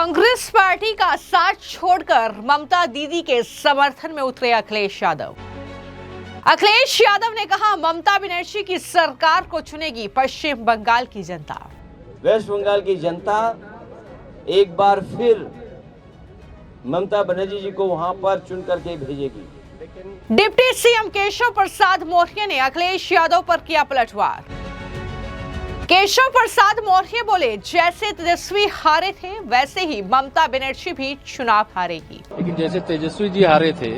Congress party का साथ छोड़कर ममता दीदी के समर्थन में उतरे अखिलेश यादव। अखिलेश यादव ने कहा, ममता बनर्जी की सरकार को चुनेगी पश्चिम बंगाल की जनता। वेस्ट बंगाल की जनता एक बार फिर ममता बनर्जी जी को वहां पर चुन करके भेजेगी। डिप्टी सीएम केशव प्रसाद मौर्य ने अखिलेश यादव पर किया पलटवार। केशव प्रसाद मौर्य बोले, जैसे तेजस्वी हारे थे वैसे ही ममता बनर्जी भी चुनाव हारेगी। लेकिन जैसे तेजस्वी जी हारे थे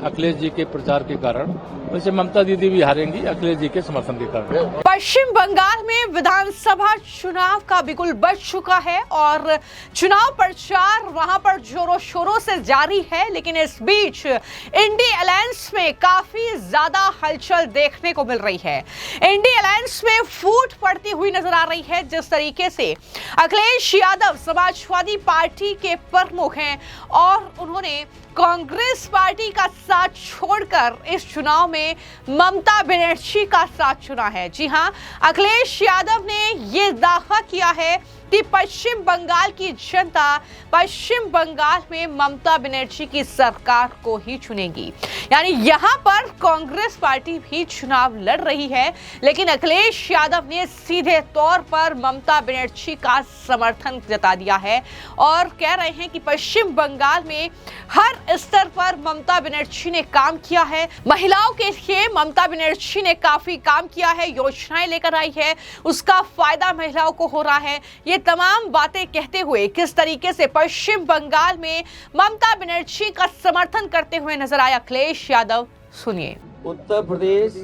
अखिलेश जी के प्रचार के कारण, वैसे ममता दीदी भी हारेंगी अखिलेश जी के समर्थन के कारण। पश्चिम बंगाल में विधानसभा चुनाव का बिगुल बज चुका है और चुनाव प्रचार वहां पर जोरों शोरों से जारी है। लेकिन इस बीच इंडी अलायंस में काफी ज्यादा हलचल देखने को मिल रही है। इंडी अलायंस में फूट पड़ती हुई नजर आ रही है। जिस तरीके से अखिलेश यादव समाजवादी पार्टी के प्रमुख हैं और उन्होंने कांग्रेस पार्टी का साथ छोड़कर इस चुनाव में ममता बनर्जी का साथ चुना है। जी हां, अखिलेश यादव ने यह दावा किया है कि पश्चिम बंगाल की जनता पश्चिम बंगाल में ममता बनर्जी की सरकार को ही चुनेगी। यानी यहां पर कांग्रेस पार्टी भी चुनाव लड़ रही है, लेकिन अखिलेश यादव ने सीधे तौर पर ममता बनर्जी का समर्थन जता दिया है और कह रहे हैं कि पश्चिम बंगाल में हर स्तर पर ममता बनर्जी ने काम किया है। महिलाओं के लिए ममता बनर्जी ने काफी काम किया है, योजनाएं लेकर आई है, उसका फायदा महिलाओं को हो रहा है। ये तमाम बातें कहते हुए किस तरीके से पश्चिम बंगाल में ममता बनर्जी का समर्थन करते हुए नजर आए अखिलेश यादव, सुनिए। उत्तर प्रदेश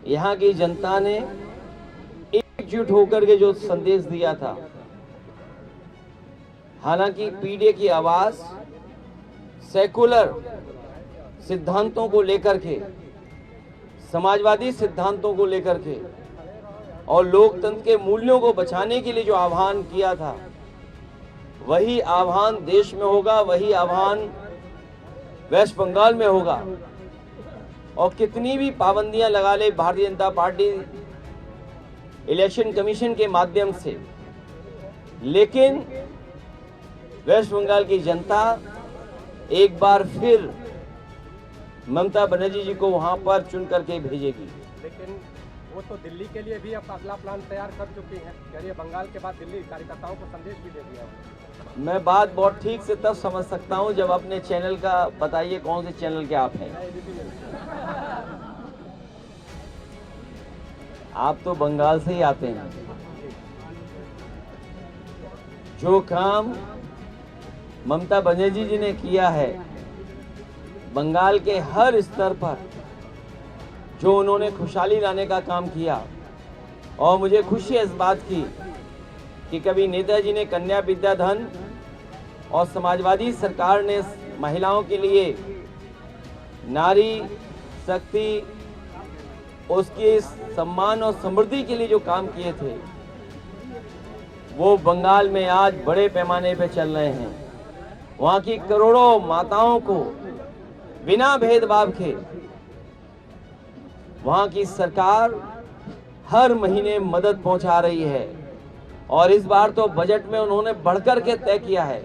यहाँ की जनता ने एकजुट होकर के जो संदेश दिया था, हालांकि पीडीए की आवाज सेकुलर सिद्धांतों को लेकर के, समाजवादी सिद्धांतों को लेकर के और लोकतंत्र के मूल्यों को बचाने के लिए जो आह्वान किया था, वही आह्वान देश में होगा, वही आह्वान वेस्ट बंगाल में होगा। और कितनी भी पाबंदियां लगा ले Bharatiya Janata party election commission के माध्यम से, लेकिन वेस्ट बंगाल की जनता एक बार फिर ममता बनर्जी जी को वहां पर चुन करके भेजेगी। लेकिन वो तो दिल्ली के लिए भी अब अगला प्लान तैयार कर चुकी हैं। कह बंगाल के बाद दिल्ली कार्यकर्ताओं को संदेश भी दे दिया। मैं बात बहुत ठीक से तब समझ सकता हूं जब अपने चैनल का बताइए, कौन से चैनल के आप हैं। आप तो बंगाल से ही आते हैं। जो काम ममता बनर्जी जी ने किया है बंगाल के हर स्तर पर, जो उन्होंने खुशहाली लाने का काम किया, और मुझे खुशी है इस बात की कि कभी नेताजी ने कन्या विद्याधन और समाजवादी सरकार ने महिलाओं के लिए नारी शक्ति, उसके सम्मान और समृद्धि के लिए जो काम किए थे, वो बंगाल में आज बड़े पैमाने पर चल रहे हैं। वहाँ की करोड़ों माताओं को बिना भेदभाव के वहाँ की सरकार हर महीने मदद पहुंचा रही है। और इस बार तो बजट में उन्होंने बढ़कर के तय किया है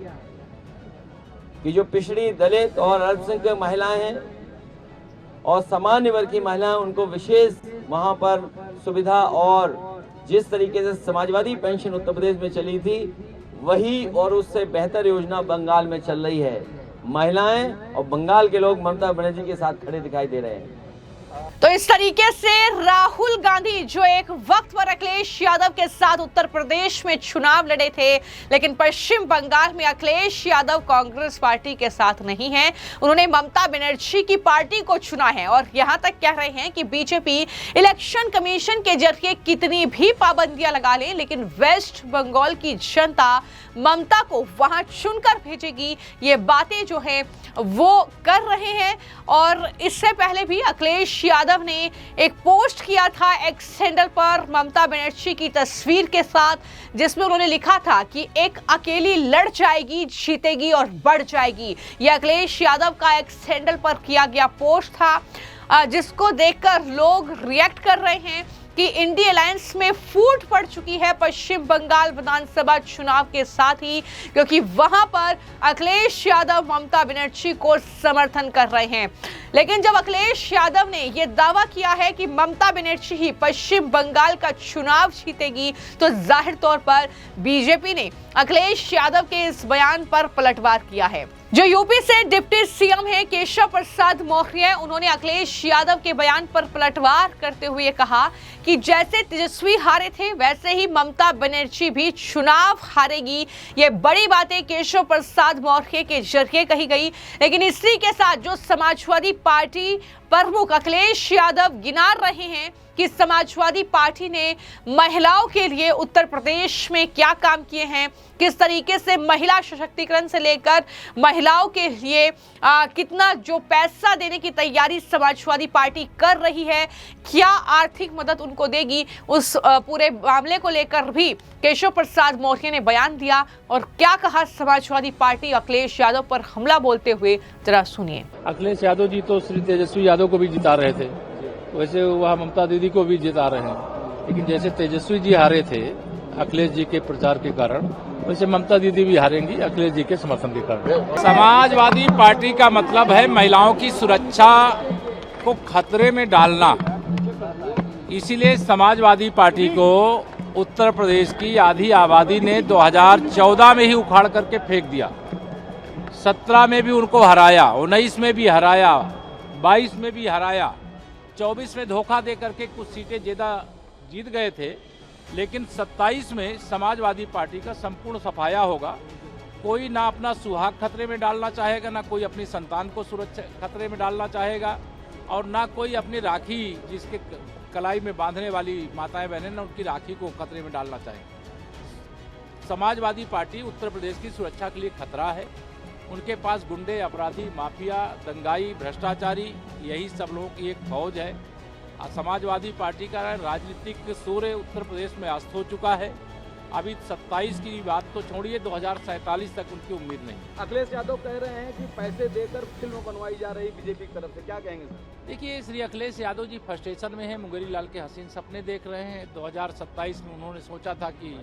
कि जो पिछड़ी, दलित और अल्पसंख्यक महिलाएं हैं और सामान्य वर्ग की महिलाएं, उनको विशेष वहां पर सुविधा, और जिस तरीके से समाजवादी पेंशन उत्तर प्रदेश में चली थी, वही और उससे बेहतर योजना बंगाल में चल रही है। महिलाएं और बंगाल के लोग ममता बनर्जी के साथ खड़े दिखाई दे रहे हैं। तो इस तरीके से राहुल गांधी, जो एक वक्त पर अखिलेश यादव के साथ उत्तर प्रदेश में चुनाव लड़े थे, लेकिन पश्चिम बंगाल में अखिलेश यादव कांग्रेस पार्टी के साथ नहीं हैं, उन्होंने ममता बनर्जी की पार्टी को चुना है। और यहां तक कह रहे हैं कि बीजेपी इलेक्शन कमीशन के जरिए कितनी भी पाबंदियां लगा ले, लेकिन वेस्ट बंगाल की जनता ममता को वहां चुनकर भेजेगी। ये बातें जो है वो कर रहे हैं। और इससे पहले भी अखिलेश यादव ने एक पोस्ट किया था एक्स हैंडल पर ममता बनर्जी की तस्वीर के साथ, जिसमें उन्होंने लिखा था कि एक अकेली लड़ जाएगी, जीतेगी और बढ़ जाएगी। यह अखिलेश यादव का एक्स हैंडल पर किया गया पोस्ट था, जिसको देखकर लोग रिएक्ट कर रहे हैं। कि इंडी अलायंस में फूट पड़ चुकी है पश्चिम बंगाल विधानसभा चुनाव के साथ ही, क्योंकि वहां पर अखिलेश यादव ममता बनर्जी को समर्थन कर रहे हैं। लेकिन जब अखिलेश यादव ने यह दावा किया है कि ममता बनर्जी ही पश्चिम बंगाल का चुनाव जीतेगी, तो जाहिर तौर पर बीजेपी ने अखिलेश यादव के इस बयान पर पलटवार किया है। जो यूपी से डिप्टी सीएम है केशव प्रसाद मौर्य, उन्होंने अखिलेश यादव के बयान पर पलटवार करते हुए कहा कि जैसे तेजस्वी हारे थे वैसे ही ममता बनर्जी भी चुनाव हारेगी। ये बड़ी बातें केशव प्रसाद मौर्य के जरिए कही गई। लेकिन इसी के साथ जो समाजवादी पार्टी प्रमुख अखिलेश यादव गिना रहे हैं कि समाजवादी पार्टी ने महिलाओं के लिए उत्तर प्रदेश में क्या काम किए हैं, किस तरीके से महिला सशक्तिकरण से लेकर महिलाओं के लिए कितना जो पैसा देने की तैयारी समाजवादी पार्टी कर रही है, क्या आर्थिक मदद उनको देगी, उस पूरे मामले को लेकर भी केशव प्रसाद मौर्य ने बयान दिया। और क्या कहा समाजवादी पार्टी अखिलेश यादव पर हमला बोलते हुए, जरा सुनिए। अखिलेश यादव जी तो श्री तेजस्वी यादव को भी जिता रहे थे, वैसे वह ममता दीदी को भी जिता रहे हैं। लेकिन जैसे तेजस्वी जी हारे थे अखिलेश जी के प्रचार के कारण, वैसे ममता दीदी भी हारेंगी अखिलेश जी के समर्थन के कारण। समाजवादी पार्टी का मतलब है महिलाओं की सुरक्षा को खतरे में डालना। इसीलिए समाजवादी पार्टी को उत्तर प्रदेश की आधी आबादी ने 2014 में ही उखाड़ करके फेंक दिया। 17 में भी उनको हराया, 19 में भी हराया, 22 में भी हराया, 24 में धोखा दे करके कुछ सीटें ज्यादा जीत गए थे। लेकिन 27 में समाजवादी पार्टी का संपूर्ण सफाया होगा। कोई ना अपना सुहाग खतरे में डालना चाहेगा, ना कोई अपनी संतान को सुरक्षा खतरे में डालना चाहेगा, और ना कोई अपनी राखी जिसके कलाई में बांधने वाली माताएं बहनें ना उनकी राखी को खतरे में डालना चाहेगा। समाजवादी पार्टी उत्तर प्रदेश की सुरक्षा के लिए खतरा है। उनके पास गुंडे, अपराधी, माफिया, दंगाई, भ्रष्टाचारी, यही सब लोगों की एक फौज है। समाजवादी पार्टी का राजनीतिक सूर्य उत्तर प्रदेश में अस्त हो चुका है। अभी 27 की बात तो छोड़िए, 2047 तक उनकी उम्मीद नहीं। अखिलेश यादव कह रहे हैं कि पैसे देकर फिल्म बनवाई जा रही बीजेपी की तरफ से, क्या कहेंगे सर? देखिए, श्री अखिलेश यादव जी फ्रस्ट्रेशन में है, मुंगेरी लाल के हसीन सपने देख रहे हैं। 2027 में उन्होंने सोचा था कि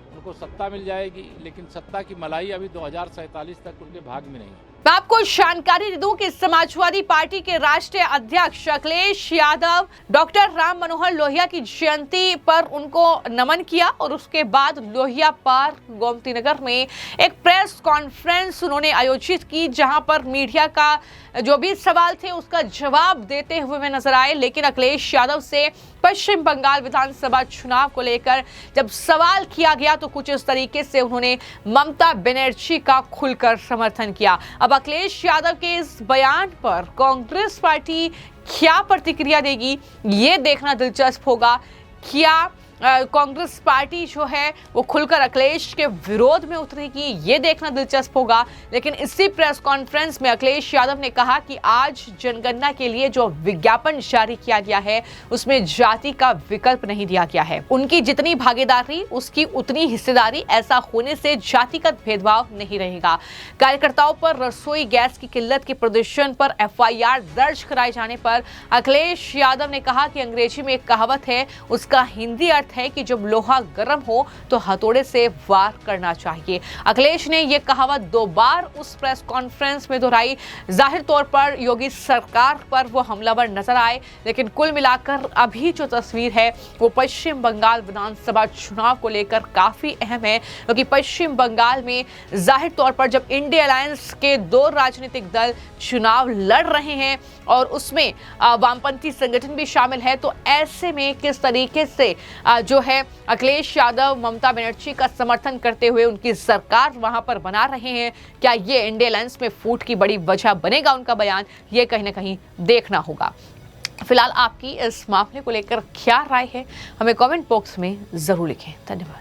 उनको सत्ता मिल जाएगी, लेकिन सत्ता की मलाई अभी 2047 तक उनके भाग में नहीं। मैं आपको जानकारी दे दूं कि समाजवादी पार्टी के राष्ट्रीय अध्यक्ष अखिलेश यादव डॉक्टर राम मनोहर लोहिया की जयंती पर उनको नमन किया और उसके बाद लोहिया पार्क गोमती नगर में एक प्रेस कॉन्फ्रेंस उन्होंने आयोजित की, जहां पर मीडिया का जो भी सवाल थे उसका जवाब देते हुए वे नजर आए। लेकिन अखिलेश यादव से पश्चिम बंगाल विधानसभा चुनाव को लेकर जब सवाल किया गया तो कुछ इस तरीके से उन्होंने ममता बनर्जी का खुलकर समर्थन किया। अब अखिलेश यादव के इस बयान पर कांग्रेस पार्टी क्या प्रतिक्रिया देगी, ये देखना दिलचस्प होगा। क्या कांग्रेस पार्टी जो है वो खुलकर अखिलेश के विरोध में उतरेगी, ये देखना दिलचस्प होगा। लेकिन इसी प्रेस कॉन्फ्रेंस में अखिलेश यादव ने कहा कि आज जनगणना के लिए जो विज्ञापन जारी किया गया है उसमें जाति का विकल्प नहीं दिया गया है। उनकी जितनी भागीदारी उसकी उतनी हिस्सेदारी, ऐसा होने से जातिगत भेदभाव नहीं रहेगा। कार्यकर्ताओं पर रसोई गैस की किल्लत के प्रदर्शन पर FIR दर्ज कराए जाने पर अखिलेश यादव ने कहा कि अंग्रेजी में एक कहावत है, उसका हिंदी अर्थ है कि जब लोहा गर्म हो तो हथौड़े से वार करना चाहिए। अखिलेश ने यह कहावत 2 बार उस प्रेस कॉन्फ्रेंस में दोहराई। जाहिर तौर पर योगी सरकार पर वो हमलावर नजर आए, लेकिन कुल मिलाकर अभी जो तस्वीर है वो पश्चिम बंगाल विधानसभा चुनाव को लेकर काफी अहम है, क्योंकि पश्चिम बंगाल में जाहिर तौर पर जब इंडिया अलायंस के 2 राजनीतिक दल चुनाव लड़ रहे हैं और उसमें वामपंथी संगठन भी शामिल है, तो ऐसे में किस तरीके से जो है अखिलेश यादव ममता बनर्जी का समर्थन करते हुए उनकी सरकार वहां पर बना रहे हैं, क्या ये इंडिया अलायंस में फूट की बड़ी वजह बनेगा उनका बयान, ये कहीं ना कहीं देखना होगा। फिलहाल आपकी इस मामले को लेकर क्या राय है, हमें कमेंट बॉक्स में जरूर लिखें। धन्यवाद।